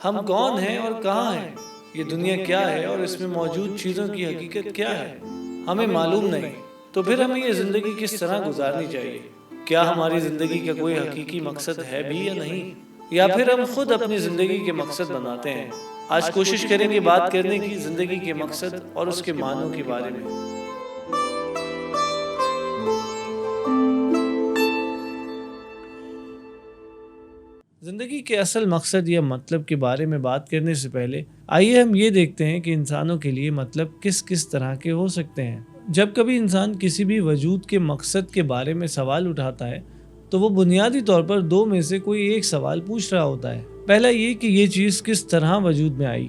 ہم کون ہیں اور کہاں ہیں، یہ دنیا کیا ہے اور اس میں موجود چیزوں کی حقیقت کیا ہے، ہمیں معلوم نہیں۔ تو پھر ہمیں یہ زندگی کس طرح گزارنی چاہیے؟ کیا ہماری زندگی کا کوئی حقیقی مقصد ہے بھی یا نہیں، یا پھر ہم خود اپنی زندگی کے مقصد بناتے ہیں؟ آج کوشش کریں گے بات کرنے کی زندگی کے مقصد اور اس کے معنوں کے بارے میں۔ زندگی کے اصل مقصد یا مطلب کے بارے میں بات کرنے سے پہلے آئیے ہم یہ دیکھتے ہیں کہ انسانوں کے لیے مطلب کس طرح کے ہو سکتے ہیں۔ جب کبھی انسان کسی بھی وجود کے مقصد کے بارے میں سوال اٹھاتا ہے تو وہ بنیادی طور پر دو میں سے کوئی ایک سوال پوچھ رہا ہوتا ہے۔ پہلا یہ کہ یہ چیز کس طرح وجود میں آئی،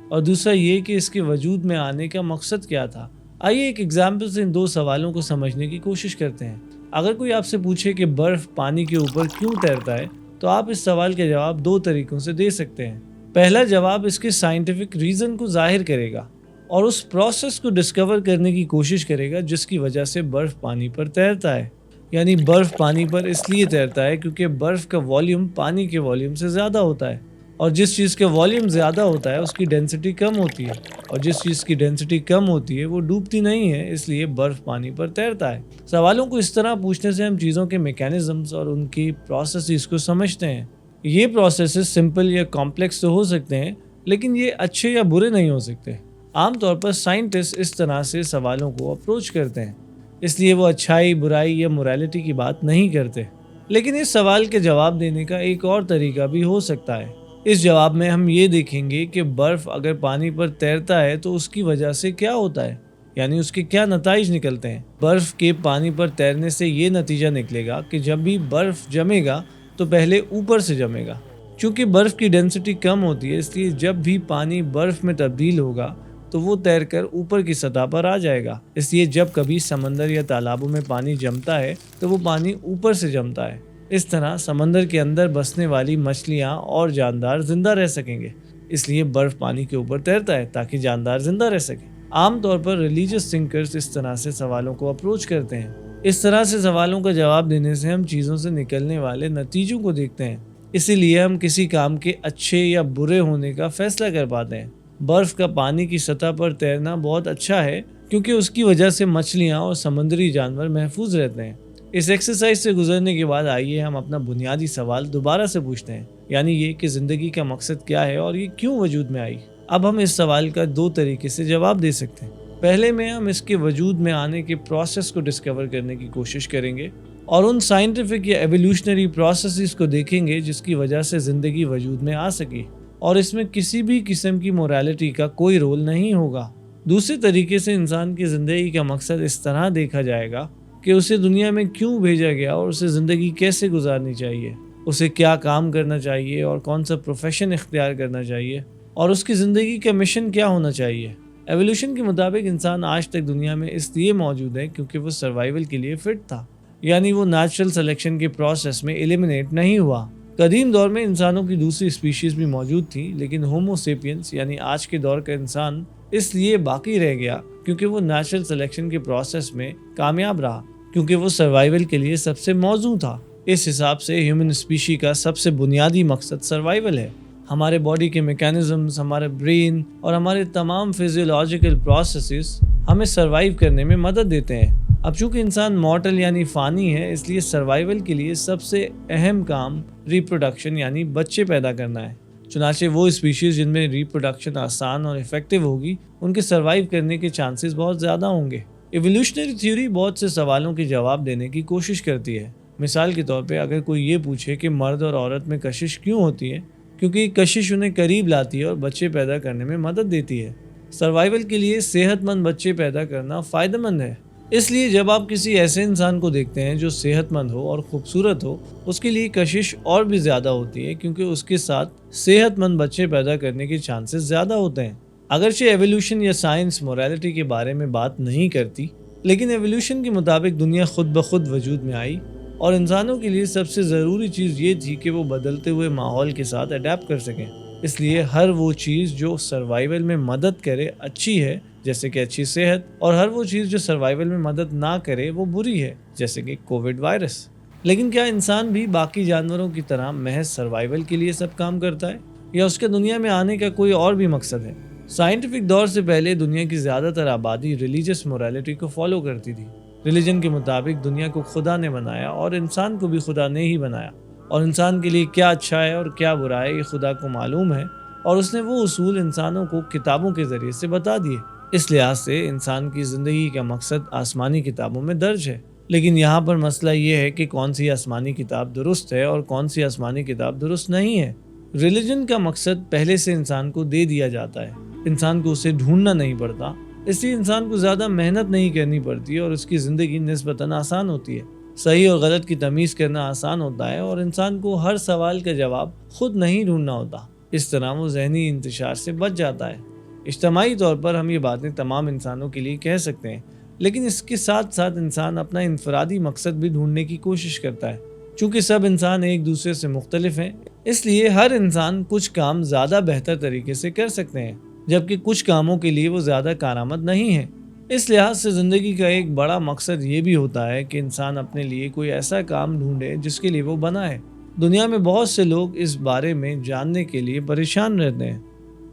اور دوسرا یہ کہ اس کے وجود میں آنے کا مقصد کیا تھا۔ آئیے ایک ایگزامپل سے ان دو سوالوں کو سمجھنے کی کوشش کرتے ہیں۔ اگر کوئی آپ سے پوچھے کہ برف پانی کے اوپر کیوں تیرتا ہے تو آپ اس سوال کا جواب دو طریقوں سے دے سکتے ہیں۔ پہلا جواب اس کے سائنٹیفک ریزن کو ظاہر کرے گا اور اس پروسیس کو ڈسکور کرنے کی کوشش کرے گا جس کی وجہ سے برف پانی پر تیرتا ہے۔ یعنی برف پانی پر اس لیے تیرتا ہے کیونکہ برف کا والیوم پانی کے والیوم سے زیادہ ہوتا ہے، اور جس چیز کا والیوم زیادہ ہوتا ہے اس کی ڈینسٹی کم ہوتی ہے، اور جس چیز کی ڈینسٹی کم ہوتی ہے وہ ڈوبتی نہیں ہے، اس لیے برف پانی پر تیرتا ہے۔ سوالوں کو اس طرح پوچھنے سے ہم چیزوں کے میکینزمز اور ان کی پروسیسز کو سمجھتے ہیں۔ یہ پروسیسز سمپل یا کمپلیکس تو ہو سکتے ہیں، لیکن یہ اچھے یا برے نہیں ہو سکتے۔ عام طور پر سائنٹسٹ اس طرح سے سوالوں کو اپروچ کرتے ہیں، اس لیے وہ اچھائی، برائی یا موریلٹی کی بات نہیں کرتے۔ لیکن اس سوال کے جواب دینے کا ایک اور طریقہ بھی ہو سکتا ہے۔ اس جواب میں ہم یہ دیکھیں گے کہ برف اگر پانی پر تیرتا ہے تو اس کی وجہ سے کیا ہوتا ہے، یعنی اس کے کیا نتائج نکلتے ہیں۔ برف کے پانی پر تیرنے سے یہ نتیجہ نکلے گا کہ جب بھی برف جمے گا تو پہلے اوپر سے جمے گا۔ چونکہ برف کی ڈینسٹی کم ہوتی ہے، اس لیے جب بھی پانی برف میں تبدیل ہوگا تو وہ تیر کر اوپر کی سطح پر آ جائے گا۔ اس لیے جب کبھی سمندر یا تالابوں میں پانی جمتا ہے تو وہ پانی اوپر سے جمتا ہے۔ اس طرح سمندر کے اندر بسنے والی مچھلیاں اور جاندار زندہ رہ سکیں گے، اس لیے برف پانی کے اوپر تیرتا ہے تاکہ جاندار زندہ رہ سکیں۔ عام طور پر ریلیجیس تھنکرز اس طرح سے سوالوں کو اپروچ کرتے ہیں۔ اس طرح سے سوالوں کا جواب دینے سے ہم چیزوں سے نکلنے والے نتیجوں کو دیکھتے ہیں، اسی لیے ہم کسی کام کے اچھے یا برے ہونے کا فیصلہ کر پاتے ہیں۔ برف کا پانی کی سطح پر تیرنا بہت اچھا ہے کیونکہ اس کی وجہ سے مچھلیاں اور سمندری جانور محفوظ رہتے ہیں۔ اس ایکسرسائز سے گزرنے کے بعد آئیے ہم اپنا بنیادی سوال دوبارہ سے پوچھتے ہیں، یعنی یہ کہ زندگی کا مقصد کیا ہے اور یہ کیوں وجود میں آئی۔ اب ہم اس سوال کا دو طریقے سے جواب دے سکتے ہیں۔ پہلے میں ہم اس کے وجود میں آنے کے پروسیس کو ڈسکور کرنے کی کوشش کریں گے اور ان سائنٹیفک یا ایولیوشنری پروسیسز کو دیکھیں گے جس کی وجہ سے زندگی وجود میں آ سکی، اور اس میں کسی بھی قسم کی موریلٹی کا کوئی رول نہیں ہوگا۔ دوسرے طریقے سے انسان کی زندگی کا مقصد اس طرح دیکھا جائے گا کہ اسے دنیا میں کیوں بھیجا گیا اور اسے زندگی کیسے گزارنی چاہیے، اسے کیا کام کرنا چاہیے اور کون سا پروفیشن اختیار کرنا چاہیے، اور اس کی زندگی کا مشن کیا ہونا چاہیے۔ ایولیوشن کے مطابق انسان آج تک دنیا میں اس لیے موجود ہے کیونکہ وہ سروائیول کے لیے فٹ تھا، یعنی وہ نیچرل سلیکشن کے پروسیس میں ایلیمنیٹ نہیں ہوا۔ قدیم دور میں انسانوں کی دوسری اسپیشیز بھی موجود تھی، لیکن ہومو سیپینس یعنی آج کے دور کا انسان اس لیے باقی رہ گیا کیونکہ وہ نیچرل سلیکشن کے پروسیس میں کامیاب رہا، کیونکہ وہ سروائیول کے لیے سب سے موزوں تھا۔ اس حساب سے ہیومن اسپیشی کا سب سے بنیادی مقصد سروائیول ہے۔ ہمارے باڈی کے میکینزمز، ہمارے برین اور ہمارے تمام فزیولوجیکل پروسیسز ہمیں سروائیو کرنے میں مدد دیتے ہیں۔ اب چونکہ انسان مورٹل یعنی فانی ہے، اس لیے سروائیول کے لیے سب سے اہم کام ریپروڈکشن یعنی بچے پیدا کرنا ہے۔ چنانچہ وہ اسپیشیز جن میں ریپروڈکشن آسان اور افیکٹو ہوگی ان کے سروائیو کرنے کے چانسز بہت زیادہ ہوں گے۔ ایولیوشنری تھیوری بہت سے سوالوں کے جواب دینے کی کوشش کرتی ہے۔ مثال کے طور پہ اگر کوئی یہ پوچھے کہ مرد اور عورت میں کشش کیوں ہوتی ہے، کیونکہ یہ کشش انہیں قریب لاتی ہے اور بچے پیدا کرنے میں مدد دیتی ہے۔ سروائیول کے لیے صحت مند بچے پیدا کرنا فائدہ مند ہے، اس لیے جب آپ کسی ایسے انسان کو دیکھتے ہیں جو صحت مند ہو اور خوبصورت ہو، اس کے لیے کشش اور بھی زیادہ ہوتی ہے کیونکہ اس کے ساتھ صحت مند بچے پیدا کرنے کے چانسز زیادہ ہوتے ہیں۔ اگرچہ ایولیوشن یا سائنس موریلٹی کے بارے میں بات نہیں کرتی، لیکن ایولیوشن کے مطابق دنیا خود بخود وجود میں آئی، اور انسانوں کے لیے سب سے ضروری چیز یہ تھی کہ وہ بدلتے ہوئے ماحول کے ساتھ اڈیپٹ کر سکیں۔ اس لیے ہر وہ چیز جو سروائیول میں مدد کرے اچھی ہے، جیسے کہ اچھی صحت، اور ہر وہ چیز جو سروائیول میں مدد نہ کرے وہ بری ہے، جیسے کہ کووڈ وائرس۔ لیکن کیا انسان بھی باقی جانوروں کی طرح محض سروائیول کے لیے سب کام کرتا ہے؟ یا اس کے دنیا میں آنے کا کوئی اور بھی مقصد ہے؟ سائنٹیفک دور سے پہلے دنیا کی زیادہ تر آبادی ریلیجس موریلٹی کو فالو کرتی تھی۔ ریلیجن کے مطابق دنیا کو خدا نے بنایا اور انسان کو بھی خدا نے ہی بنایا، اور انسان کے لیے کیا اچھا ہے اور کیا برا ہے یہ خدا کو معلوم ہے، اور اس نے وہ اصول انسانوں کو کتابوں کے ذریعے سے بتا دیے۔ اس لحاظ سے انسان کی زندگی کا مقصد آسمانی کتابوں میں درج ہے۔ لیکن یہاں پر مسئلہ یہ ہے کہ کون سی آسمانی کتاب درست ہے اور کون سی آسمانی کتاب درست نہیں ہے۔ ریلیجن کا مقصد پہلے سے انسان کو دے دیا جاتا ہے، انسان کو اسے ڈھونڈنا نہیں پڑتا، اس لیے انسان کو زیادہ محنت نہیں کرنی پڑتی اور اس کی زندگی نسبتاً آسان ہوتی ہے۔ صحیح اور غلط کی تمیز کرنا آسان ہوتا ہے اور انسان کو ہر سوال کا جواب خود نہیں ڈھونڈنا ہوتا، اس طرح وہ ذہنی انتشار سے بچ جاتا ہے۔ اجتماعی طور پر ہم یہ باتیں تمام انسانوں کے لیے کہہ سکتے ہیں، لیکن اس کے ساتھ ساتھ انسان اپنا انفرادی مقصد بھی ڈھونڈنے کی کوشش کرتا ہے۔ چونکہ سب انسان ایک دوسرے سے مختلف ہیں، اس لیے ہر انسان کچھ کام زیادہ بہتر طریقے سے کر سکتے ہیں، جبکہ کچھ کاموں کے لیے وہ زیادہ کارآمد نہیں ہیں۔ اس لحاظ سے زندگی کا ایک بڑا مقصد یہ بھی ہوتا ہے کہ انسان اپنے لیے کوئی ایسا کام ڈھونڈے جس کے لیے وہ بنا ہے۔ دنیا میں بہت سے لوگ اس بارے میں جاننے کے لیے پریشان رہتے ہیں۔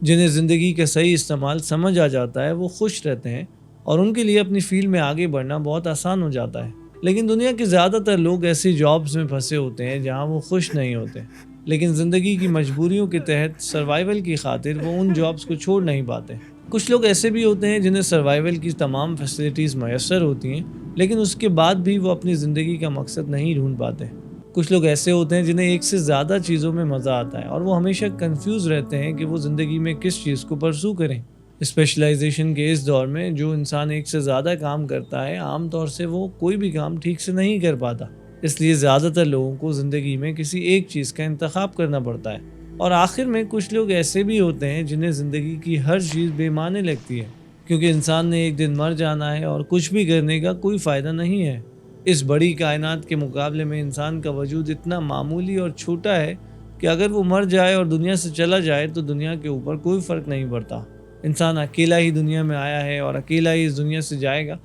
جنہیں زندگی کا صحیح استعمال سمجھ آ جاتا ہے وہ خوش رہتے ہیں اور ان کے لیے اپنی فیلڈ میں آگے بڑھنا بہت آسان ہو جاتا ہے۔ لیکن دنیا کے زیادہ تر لوگ ایسی جابز میں پھنسے ہوتے ہیں جہاں وہ خوش نہیں ہوتے، لیکن زندگی کی مجبوریوں کے تحت سروائیول کی خاطر وہ ان جابز کو چھوڑ نہیں پاتے۔ کچھ لوگ ایسے بھی ہوتے ہیں جنہیں سروائیول کی تمام فیسلٹیز میسر ہوتی ہیں، لیکن اس کے بعد بھی وہ اپنی زندگی کا مقصد نہیں ڈھونڈ پاتے۔ کچھ لوگ ایسے ہوتے ہیں جنہیں ایک سے زیادہ چیزوں میں مزہ آتا ہے اور وہ ہمیشہ کنفیوز رہتے ہیں کہ وہ زندگی میں کس چیز کو پرسو کریں۔ اسپیشلائزیشن کے اس دور میں جو انسان ایک سے زیادہ کام کرتا ہے، عام طور سے وہ کوئی بھی کام ٹھیک سے نہیں کر پاتا۔ اس لیے زیادہ تر لوگوں کو زندگی میں کسی ایک چیز کا انتخاب کرنا پڑتا ہے، اور آخر میں کچھ لوگ ایسے بھی ہوتے ہیں جنہیں زندگی کی ہر چیز بے معنی لگتی ہے، کیونکہ انسان نے ایک دن مر جانا ہے اور کچھ بھی کرنے کا کوئی فائدہ نہیں ہے۔ اس بڑی کائنات کے مقابلے میں انسان کا وجود اتنا معمولی اور چھوٹا ہے کہ اگر وہ مر جائے اور دنیا سے چلا جائے تو دنیا کے اوپر کوئی فرق نہیں پڑتا۔ انسان اکیلا ہی دنیا میں آیا ہے اور اکیلا ہی اس دنیا سے جائے گا،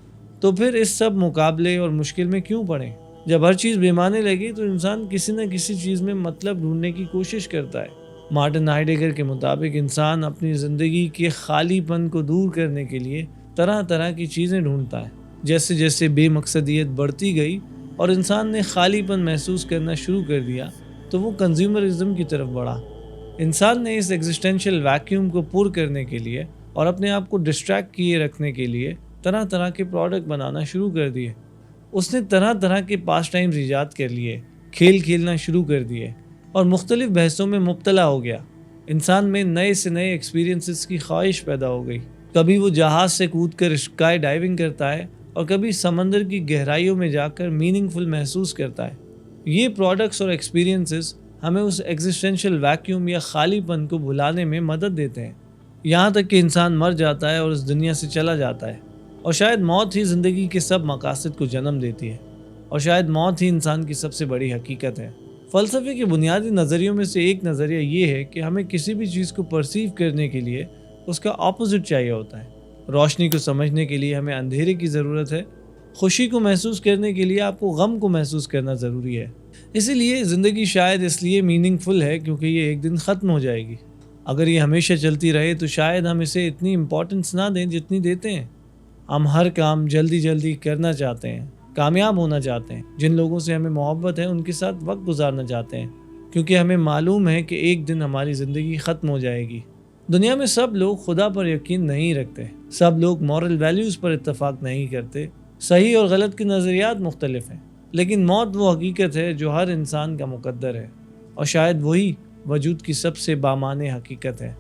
تو پھر اس سب مقابلے اور مشکل میں کیوں پڑے؟ جب ہر چیز بے معنی لگے تو انسان کسی نہ کسی چیز میں مطلب ڈھونڈنے کی کوشش کرتا ہے۔ مارٹن ہائیڈگر کے مطابق انسان اپنی زندگی کے خالی پن کو دور کرنے کے لیے طرح طرح کی چیزیں ڈھونڈتا ہے۔ جیسے جیسے بے مقصدیت بڑھتی گئی اور انسان نے خالی پن محسوس کرنا شروع کر دیا تو وہ کنزیومرزم کی طرف بڑھا۔ انسان نے اس ایگزسٹینشل ویکیوم کو پور کرنے کے لیے اور اپنے آپ کو ڈسٹریکٹ کیے رکھنے کے لیے طرح طرح کے پروڈکٹ بنانا شروع کر دیے۔ اس نے طرح طرح کے پاس ٹائمز ایجاد کر لیے، کھیل کھیلنا شروع کر دیے اور مختلف بحثوں میں مبتلا ہو گیا۔ انسان میں نئے سے نئے ایکسپیرینسز کی خواہش پیدا ہو گئی۔ کبھی وہ جہاز سے کود کر اسکائی ڈائیونگ کرتا ہے اور کبھی سمندر کی گہرائیوں میں جا کر میننگ فل محسوس کرتا ہے۔ یہ پروڈکٹس اور ایکسپیرینسز ہمیں اس ایگزسٹینشل ویکیوم یا خالی پن کو بھلانے میں مدد دیتے ہیں، یہاں تک کہ انسان مر جاتا ہے اور اس دنیا سے چلا جاتا ہے۔ اور شاید موت ہی زندگی کے سب مقاصد کو جنم دیتی ہے، اور شاید موت ہی انسان کی سب سے بڑی حقیقت ہے۔ فلسفے کے بنیادی نظریوں میں سے ایک نظریہ یہ ہے کہ ہمیں کسی بھی چیز کو پرسیو کرنے کے لیے اس کا اپوزٹ چاہیے ہوتا ہے۔ روشنی کو سمجھنے کے لیے ہمیں اندھیرے کی ضرورت ہے، خوشی کو محسوس کرنے کے لیے آپ کو غم کو محسوس کرنا ضروری ہے۔ اسی لیے زندگی شاید اس لیے میننگ فل ہے کیونکہ یہ ایک دن ختم ہو جائے گی۔ اگر یہ ہمیشہ چلتی رہے تو شاید ہم اسے اتنی امپورٹنس نہ دیں جتنی دیتے ہیں۔ ہم ہر کام جلدی جلدی کرنا چاہتے ہیں، کامیاب ہونا چاہتے ہیں، جن لوگوں سے ہمیں محبت ہے ان کے ساتھ وقت گزارنا چاہتے ہیں، کیونکہ ہمیں معلوم ہے کہ ایک دن ہماری زندگی ختم ہو جائے گی۔ دنیا میں سب لوگ خدا پر یقین نہیں رکھتے، سب لوگ مورل ویلیوز پر اتفاق نہیں کرتے، صحیح اور غلط کے نظریات مختلف ہیں، لیکن موت وہ حقیقت ہے جو ہر انسان کا مقدر ہے، اور شاید وہی وجود کی سب سے بامعنی حقیقت ہے۔